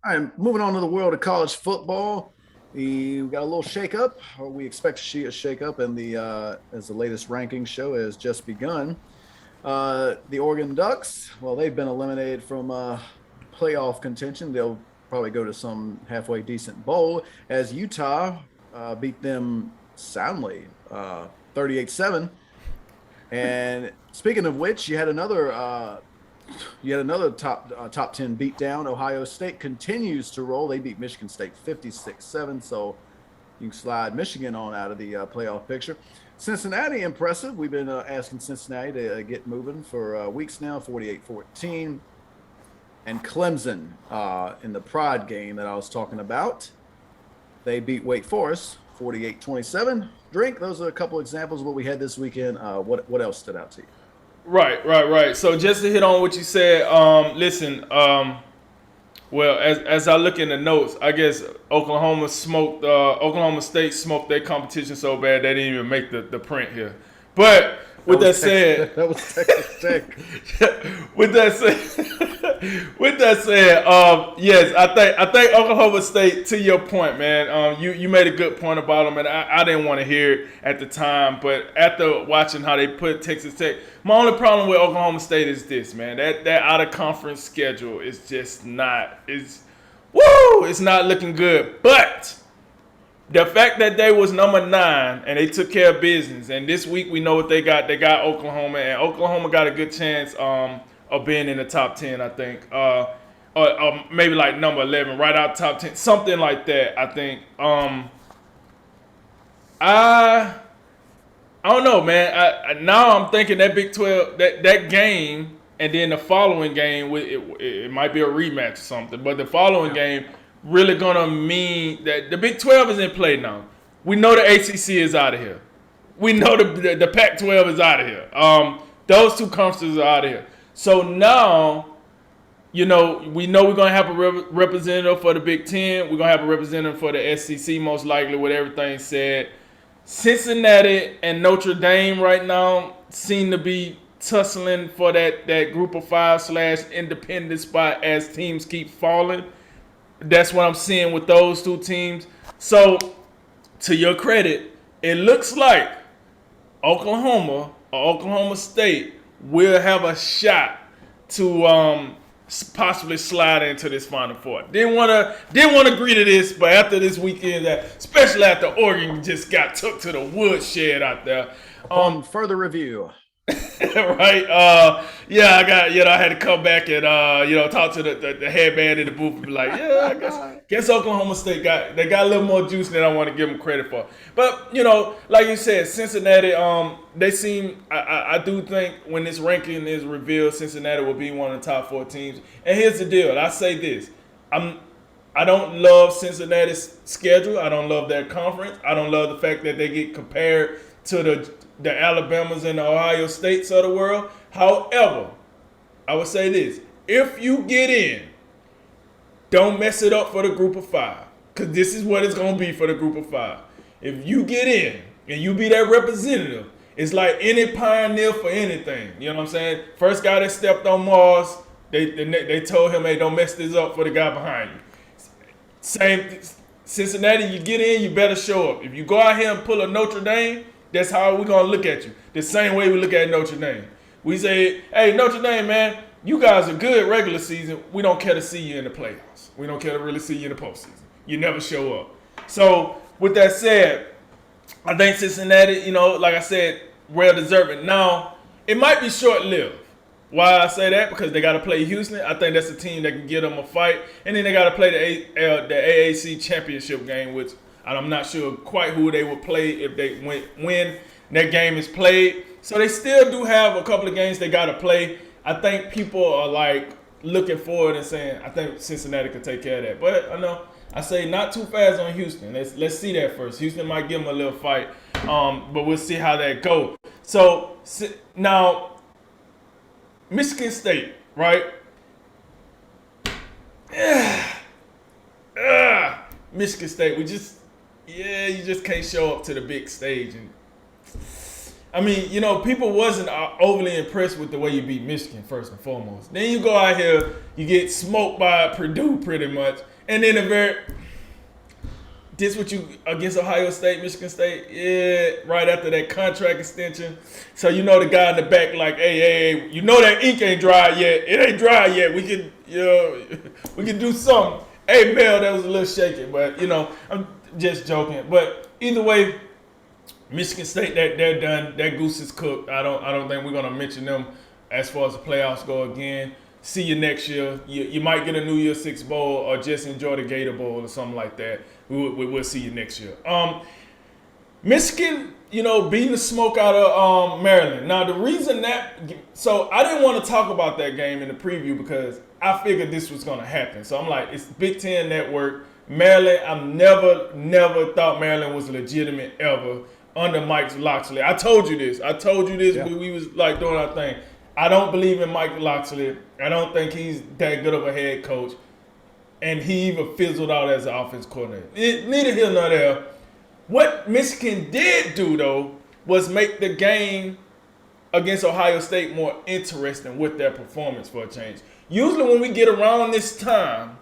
All right, moving on to the world of college football. We got a little shakeup, or we expect to see a shakeup, and as the latest ranking show has just begun. The Oregon Ducks, well, they've been eliminated from playoff contention. They'll probably go to some halfway decent bowl as Utah beat them soundly, 38-7. And speaking of which, you had another top 10 beatdown. Ohio State continues to roll. They beat Michigan State 56-7. So you can slide Michigan on out of the playoff picture. Cincinnati, impressive. We've been asking Cincinnati to get moving for weeks now, 48-14. And Clemson in the Pride game that I was talking about, they beat Wake Forest 48-27. Drink, those are a couple examples of what we had this weekend. What else stood out to you? Right. So just to hit on what you said, listen, well, as I look in the notes, I guess Oklahoma State smoked their competition so bad they didn't even make the print here. But with that said, that was Texas Tech. with that said, yes, I think Oklahoma State. To your point, man, you made a good point about them, and I didn't want to hear it at the time, but after watching how they put Texas Tech, my only problem with Oklahoma State is this, man, that out of conference schedule is just not it's not looking good, but. The fact that they was number 9 and they took care of business, and this week we know what they got. They got Oklahoma, and Oklahoma got a good chance of being in the top 10, I think, or maybe like number 11, right out top 10, something like that. I think. I don't know, man. Now I'm thinking that Big 12 that game, and then the following game it might be a rematch or something, but the following game. Really gonna mean that the Big 12 is in play now. We know the ACC is out of here. We know the Pac-12 is out of here. Those two conferences are out of here. So now, we know we're gonna have a representative for the Big 10. We're gonna have a representative for the SEC, most likely, with everything said. Cincinnati and Notre Dame right now seem to be tussling for that Group of 5 / independent spot as teams keep falling. That's what I'm seeing with those two teams. So, to your credit, it looks like Oklahoma or Oklahoma State will have a shot to possibly slide into this Final Four. Didn't want to agree to this, but after this weekend, especially after Oregon just got took to the woodshed out there. Upon further review. Right. I had to come back and talk to the headman in the booth and be like, yeah, I guess Oklahoma State got a little more juice than I want to give them credit for. But like you said, Cincinnati, they seem. I do think when this ranking is revealed, Cincinnati will be one of the top 4 teams. And here's the deal. I say this. I don't love Cincinnati's schedule. I don't love their conference. I don't love the fact that they get compared to the Alabamas and the Ohio States of the world. However, I would say this. If you get in, don't mess it up for the Group of 5. Because this is what it's going to be for the Group of 5. If you get in and you be that representative, it's like any pioneer for anything. You know what I'm saying? First guy that stepped on Mars, they told him, hey, don't mess this up for the guy behind you. Same Cincinnati, you get in, you better show up. If you go out here and pull a Notre Dame, that's how we're going to look at you. The same way we look at Notre Dame. We say, hey, Notre Dame, man, you guys are good regular season. We don't care to see you in the playoffs. We don't care to really see you in the postseason. You never show up. So, with that said, I think Cincinnati, like I said, well-deserving. Now, it might be short-lived. Why I say that? Because they got to play Houston. I think that's a team that can give them a fight. And then they got to play the AAC championship game, which I'm not sure quite who they will play if they when that game is played. So they still do have a couple of games they got to play. I think people are like looking forward and saying, I think Cincinnati could take care of that. But I say not too fast on Houston. Let's see that first. Houston might give them a little fight, but we'll see how that goes. So now, Michigan State, right? Michigan State, you just can't show up to the big stage. And I mean, people wasn't overly impressed with the way you beat Michigan first and foremost. Then you go out here, you get smoked by Purdue pretty much, and then this what you against Ohio State, Michigan State, yeah, right after that contract extension. So the guy in the back like, hey, that ink ain't dry yet. It ain't dry yet. We can, we can do something. Hey, Mel, that was a little shaky, but I'm just joking. But either way, Michigan State, they're done. That goose is cooked. I don't think we're gonna mention them as far as the playoffs go again. See you next year. You might get a New Year's Six bowl or just enjoy the Gator Bowl or something like that. We'll see you next year. Michigan, beating the smoke out of Maryland. Now the reason so I didn't want to talk about that game in the preview because I figured this was gonna happen. So I'm like, it's Big Ten Network. Maryland, I've never thought Maryland was legitimate ever under Mike Locksley. I told you this. Yeah. We was like doing our thing. I don't believe in Mike Locksley. I don't think he's that good of a head coach. And he even fizzled out as an offense coordinator. Neither here nor there. What Michigan did do, though, was make the game against Ohio State more interesting with their performance for a change. Usually when we get around this time,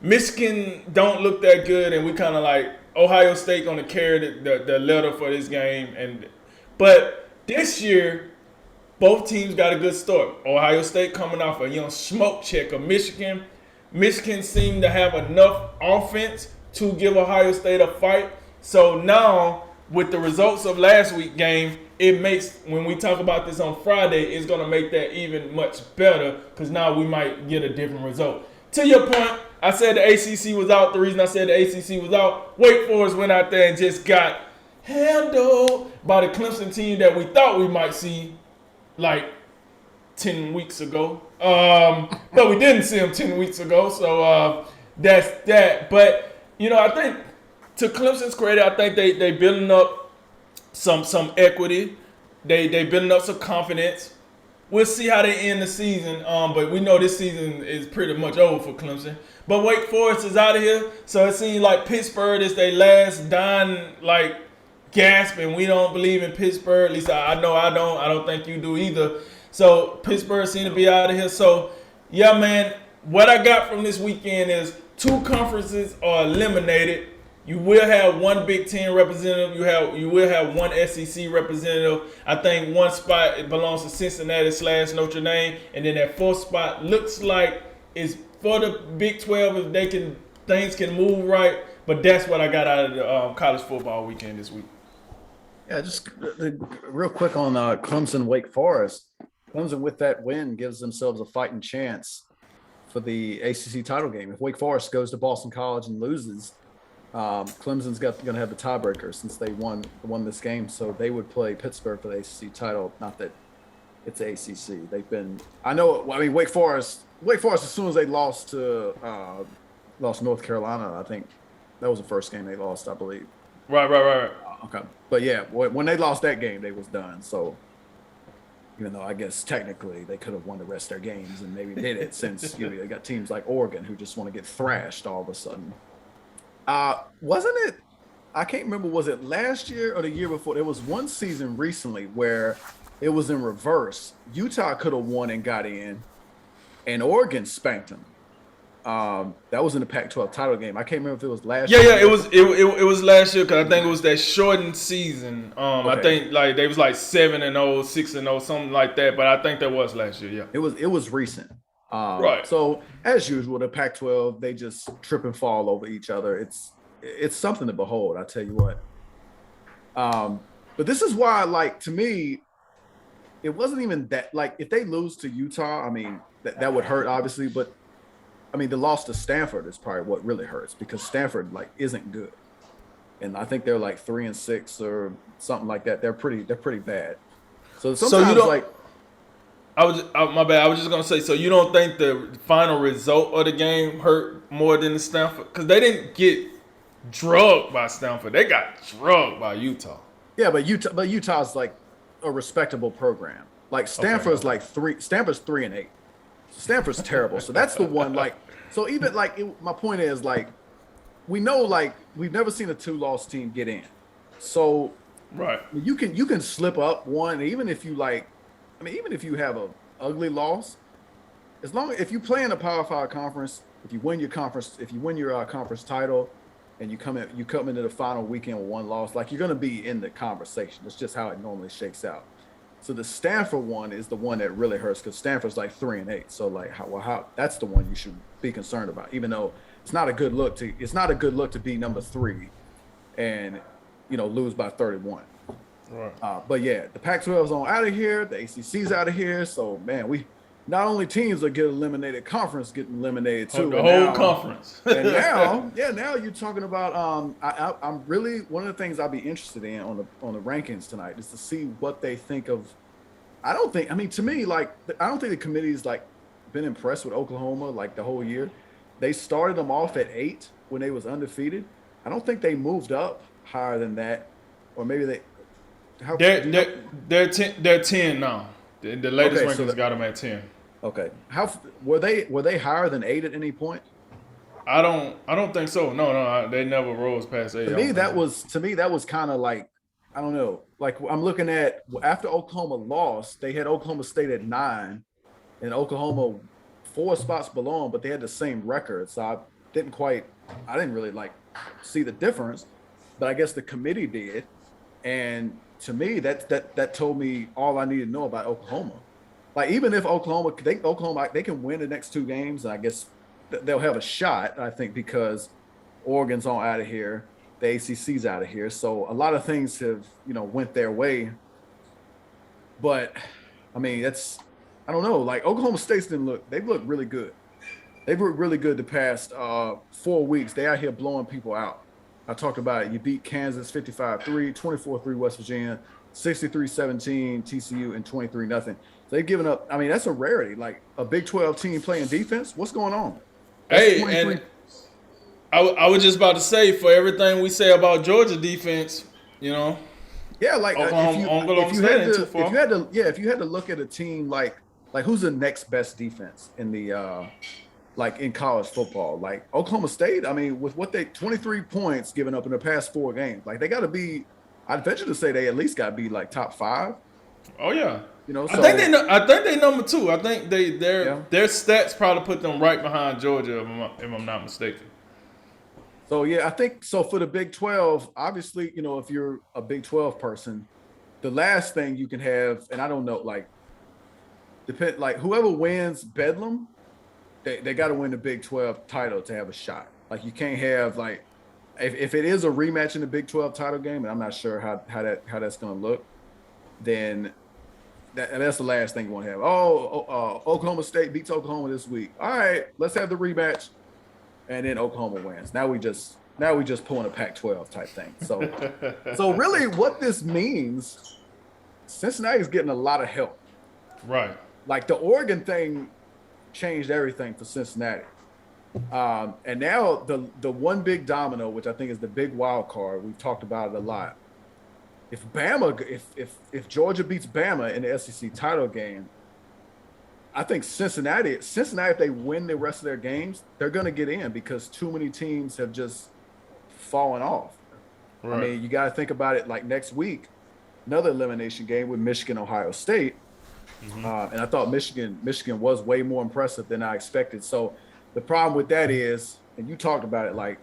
Michigan don't look that good, and we kind of like Ohio State going to carry the letter for this game. But this year, both teams got a good start. Ohio State coming off a smoke check of Michigan. Michigan seemed to have enough offense to give Ohio State a fight. So now, with the results of last week's game, it makes, when we talk about this on Friday, it's going to make that even much better because now we might get a different result. To your point, I said the ACC was out. The reason I said the ACC was out, Wake Forest went out there and just got handled by the Clemson team that we thought we might see like 10 weeks ago. But we didn't see them 10 weeks ago, so that's that. But, I think to Clemson's credit, I think they building up some equity. They building up some confidence. We'll see how they end the season, but we know this season is pretty much over for Clemson. But Wake Forest is out of here, so it seems like Pittsburgh is their last dying, gasp, and we don't believe in Pittsburgh. At least I know I don't. I don't think you do either. So Pittsburgh seems to be out of here. So, yeah, man, what I got from this weekend is 2 conferences are eliminated. You will have 1 Big Ten representative. You will have 1 SEC representative. I think 1 spot it belongs to Cincinnati / Notre Dame, and then that 4th spot looks like it's for the Big 12 if things can move right. But that's what I got out of the college football weekend this week. Yeah, just real quick on Clemson Wake Forest. Clemson with that win gives themselves a fighting chance for the ACC title game. If Wake Forest goes to Boston College and loses, Clemson's going to have the tiebreaker since they won this game. So they would play Pittsburgh for the ACC title. Not that it's the ACC. Wake Forest. As soon as they lost to North Carolina, I think that was the first game they lost, I believe. Right. Okay, but yeah, when they lost that game, they was done. So. Even though I guess technically they could have won the rest of their games and maybe did it since they got teams like Oregon who just want to get thrashed all of a sudden. Wasn't it? I can't remember. Was it last year or the year before? There was one season recently where it was in reverse. Utah could have won and got in, and Oregon spanked them. That was in the Pac-12 title game. I can't remember if it was last year. Yeah, it was last year because I think it was that shortened season. Okay. I think they was 7-0, 6-0, something like that. But I think that was last year. Yeah, it was recent. Right. So as usual, the Pac-12 they just trip and fall over each other. It's something to behold. I tell you what. But this is why, to me, it wasn't even that. If they lose to Utah, I mean that would hurt obviously, but. I mean, the loss to Stanford is probably what really hurts because Stanford isn't good, and I think they're 3-6 or something like that. They're pretty bad. So sometimes my bad. I was just gonna say. So you don't think the final result of the game hurt more than the Stanford because they didn't get drugged by Stanford. They got drugged by Utah. Yeah, but Utah's a respectable program. Stanford's Stanford's 3-8. Stanford's terrible. So that's the one, so even my point is we know we've never seen a 2-loss team get in. So Right. I mean, you can slip up one, even if you like. I mean, even if you have a ugly loss, as long if you play in a Power Five conference, if you win your conference title, and you come into the final weekend with one loss, like you're going to be in the conversation. It's just how it normally shakes out. So the Stanford one is the one that really hurts because Stanford's like 3-8. So like how that's the one you should be concerned about, even though it's not a good look to be number 3 and lose by 31. Right. But yeah, the Pac-12's on out of here, the ACC's out of here. So man, we not only teams that get eliminated, conference getting eliminated too. The whole conference. And now, yeah, now you're talking about. I'm really one of the things I'll be interested in on the rankings tonight is to see what they think of. I don't think. I mean, to me, like I don't think the committee's like been impressed with Oklahoma like the whole year. They started them off at 8 when they was undefeated. I don't think they moved up higher than that, or maybe they. They're 10 now. The latest rankings got them at 10. Okay. How were they higher than 8 at any point? I don't think so. No, they never rose past 8. To me, that was kind of like, I don't know. Like I'm looking at after Oklahoma lost, they had Oklahoma State at 9, and Oklahoma 4 spots below them, but they had the same record. So I didn't really like see the difference, but I guess the committee did, and to me, that told me all I needed to know about Oklahoma. Like even if Oklahoma, they can win the next 2 games, and I guess they'll have a shot. I think because Oregon's on out of here, the ACC's out of here, so a lot of things have went their way. But I mean, I don't know. Like Oklahoma State's they've looked really good. They've looked really good the past 4 weeks. They out here blowing people out. I talked about it. You beat Kansas 55-3, 24-3 West Virginia, 63-17 TCU, and 23-0. So they've given up. I mean, that's a rarity. Like a Big 12 team playing defense. What's going on? Hey, and I was just about to say, for everything we say about Georgia defense, Yeah, like if you had to look at a team like who's the next best defense in the like in college football, like Oklahoma State. I mean, with what 23 points given up in the past 4 games, like they got to be. I'd venture to say they at least got to be like top 5. Oh yeah, so, I think they number 2. I think their stats probably put them right behind Georgia, if I'm not mistaken. So yeah, I think so for the Big 12. Obviously, if you're a Big 12 person, the last thing you can have, and I don't know, like whoever wins Bedlam. They got to win the Big 12 title to have a shot. Like you can't have like if it is a rematch in the Big 12 title game, and I'm not sure how that's going to look, then that's the last thing you want to have. Oklahoma State beats Oklahoma this week. All right, let's have the rematch, and then Oklahoma wins. Now we just pulling a Pac-12 type thing. So really, what this means, Cincinnati's getting a lot of help. Right. Like the Oregon thing changed everything for Cincinnati. And now the one big domino, which I think is the big wild card, we've talked about it a lot. If Georgia beats Bama in the SEC title game, I think Cincinnati, if they win the rest of their games, they're going to get in because too many teams have just fallen off. Right. I mean, you got to think about it like next week, another elimination game with Michigan, Ohio State. Mm-hmm. And I thought Michigan was way more impressive than I expected. So the problem with that is, and you talked about it, like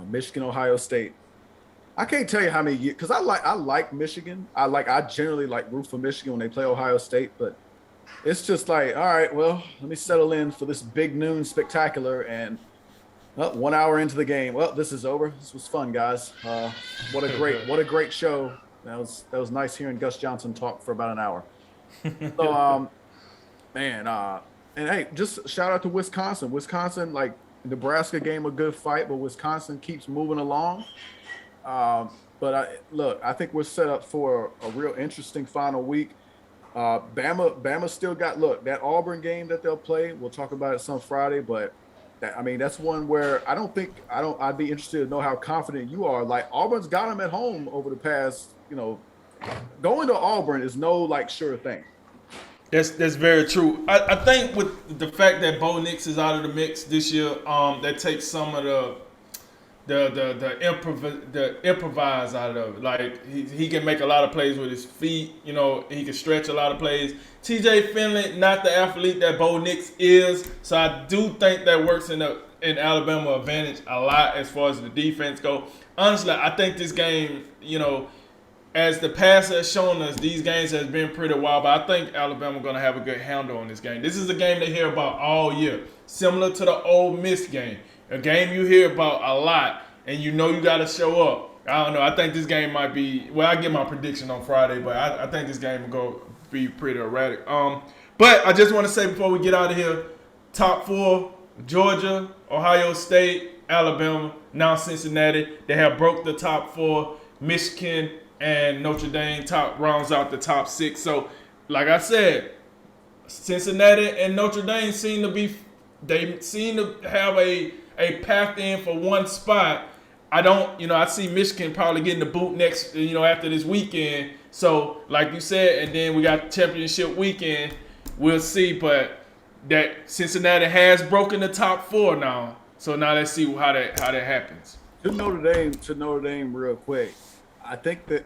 Michigan, Ohio State. I can't tell you how many years, because I like Michigan. I generally like root for Michigan when they play Ohio State, but it's just like, all right, well, let me settle in for this big noon spectacular, and 1 hour into the game, well, this is over. This was fun, guys. What a great show. That was nice hearing Gus Johnson talk for about an hour. So, and hey, just shout out to Wisconsin. Wisconsin, like Nebraska game a good fight, but Wisconsin keeps moving along. But I think we're set up for a real interesting final week. Bama still got that Auburn game that they'll play. We'll talk about it some Friday, but that's one where I'd be interested to know how confident you are. Like Auburn's got them at home over the past, going to Auburn is no like sure thing. That's very true. I think with the fact that Bo Nix is out of the mix this year, that takes some of the improvise out of it. Like he can make a lot of plays with his feet. You know, he can stretch a lot of plays. TJ Finley, not the athlete that Bo Nix is, so I do think that works in Alabama advantage a lot as far as the defense go. Honestly, I think this game, you know, as the past has shown us, these games has been pretty wild, but I think Alabama going to have a good handle on this game. This is a game they hear about all year, similar to the Ole Miss game, a game you hear about a lot, and you know you got to show up. I don't know. I think this game might be, well, I get my prediction on Friday, but I think this game will go be pretty erratic. But I just want to say before we get out of here, top 4, Georgia, Ohio State, Alabama, now Cincinnati. They have broke the top 4. Michigan and Notre Dame rounds out the top 6. So, like I said, Cincinnati and Notre Dame seem to have a path in for one spot. I see Michigan probably getting the boot next, after this weekend. So, like you said, and then we got championship weekend. We'll see, but that Cincinnati has broken the top 4 now. So now let's see how that happens. To Notre Dame, real quick. I think that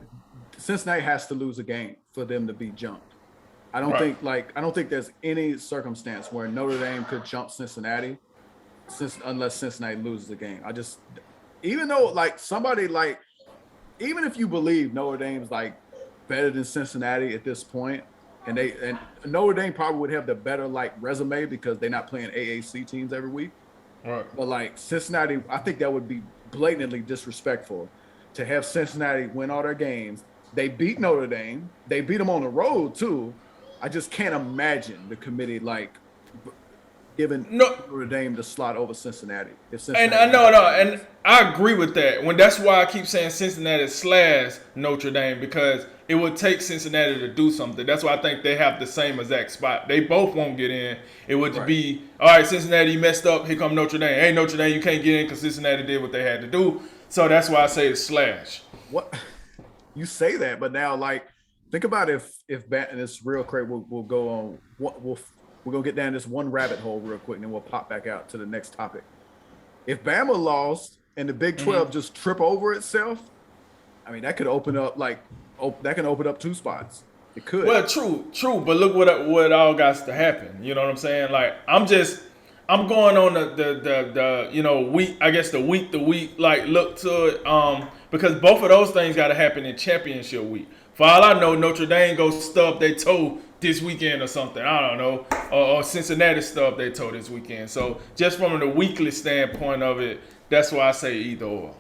Cincinnati has to lose a game for them to be jumped. I don't think there's any circumstance where Notre Dame could jump Cincinnati, unless Cincinnati loses the game. Even if you believe Notre Dame's better than Cincinnati at this point, and Notre Dame probably would have the better resume because they're not playing AAC teams every week. Right. But Cincinnati, I think that would be blatantly disrespectful to have Cincinnati win all their games. They beat Notre Dame. They beat them on the road too. I just can't imagine the committee giving Notre Dame the slot over Cincinnati. And I agree with that. That's why I keep saying Cincinnati / Notre Dame, because it would take Cincinnati to do something. That's why I think they have the same exact spot. They both won't get in. It would be, all right, Cincinnati messed up. Here come Notre Dame. Hey, Notre Dame, you can't get in because Cincinnati did what they had to do. So that's why I say it's / What you say that, but now think about if and it's real crazy. We'll go on. We're gonna get down this one rabbit hole real quick, and then we'll pop back out to the next topic. If Bama lost and the Big 12 just trip over itself, I mean that could open up that can open up 2 spots. It could. Well, true, but look what all got to happen. You know what I'm saying? I'm going on the week, I guess the week look to it, because both of those things got to happen in championship week. For all I know, Notre Dame goes stub their toe this weekend or something. I don't know, or Cincinnati stub their toe this weekend. So just from the weekly standpoint of it, that's why I say either or.